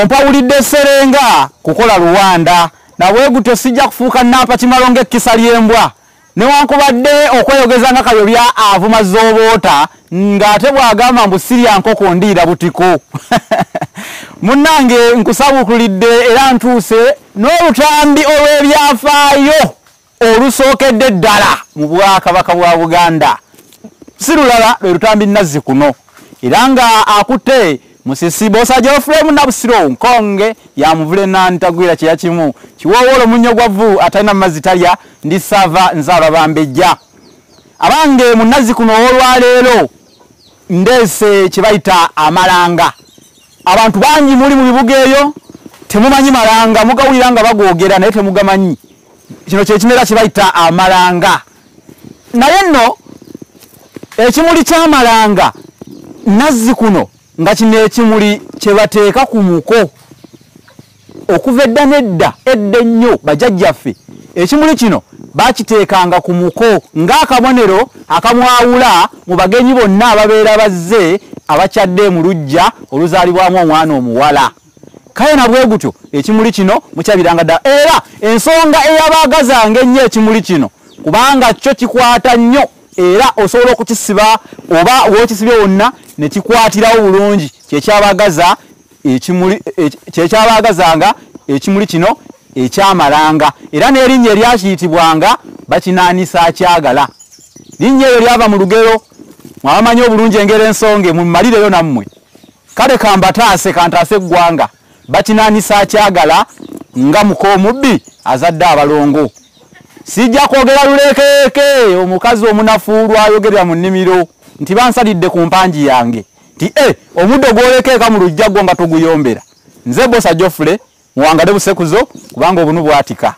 Ompawulidde Serenga kukola Luwanda nawe gutyo sijja kufuuka Nampa Kimalongo ekkisa ly'embwa newankubadde okweyogeza nga Kayobya avuma zooboota ng'ate bw'agamba mbu sirya nkoko ndiira butiko. Munnange nkusabukulidde era ntuuse n'olutambi olw'ebyafaayo olusookedde ddala mu Bwakabaka bwa Buganda. Si lulala lwe lutambi Nazzikuno era nga akutte Musisi Bosa Geoffrey Munabusiro Nkonge yamuvule nantagwira kye yakimu kiwoowolo munnyo gwavu atalina mazzi talya ndi sava nzaalwa Bambejja. Abange mu Nazzikuno olwaleero ndeese kye bayita amalanga. Abantu bangi muli mu bibuga eyo temumanyi malanga mugawulira nga bagoogera naye temugamanyi. Kino kye kimera kye bayita amalanga. Naye nno ekimuli ky'amalanga Nazzikuno nga kino ekimuli kye bateeka ku muko okuva edda nedda edda ennyo bajjajjaffe ekimuli kino bakiteekanga ku muko ng'akabonero akamwawula mu bagenyi bonna ababeera bazze abakyadde mu luggya oluzaalibwamu omwana omuwala. Kale na bwe gutyo ekimuli kino mukyabiranga ddala era ensonga eyabaagazanga ennyo ekimuli kino kubanga kyo kikwata nnyo era osobola okukisiba oba w'okisibye wonna ne kikwatirawo bulungi kyekyabagaza ekimuli kyekyabagazanga ekimuli kino ekyamalanga era n'erinnya eryakiyitibwanga bakinaanisa kyagala. Linnya eryo lyava mu lugero mwabamanyi obulungi engero ensonge mu malireyo nammwe. Kale kambataase kantaase eggwanga bakinaanisa kyagala nga muko omubbi azadde abalongo. Sijja kwogera lulekeeke omukazi omunafuulu ayogerera mu nnimiro nti bansalidde ku mpanji yange nti omuddo gwolekeeka mu lujja gwo nga toguyombera. Nze Bosa Geoffrey muwangale busekuzo kubanga obunu bwatika.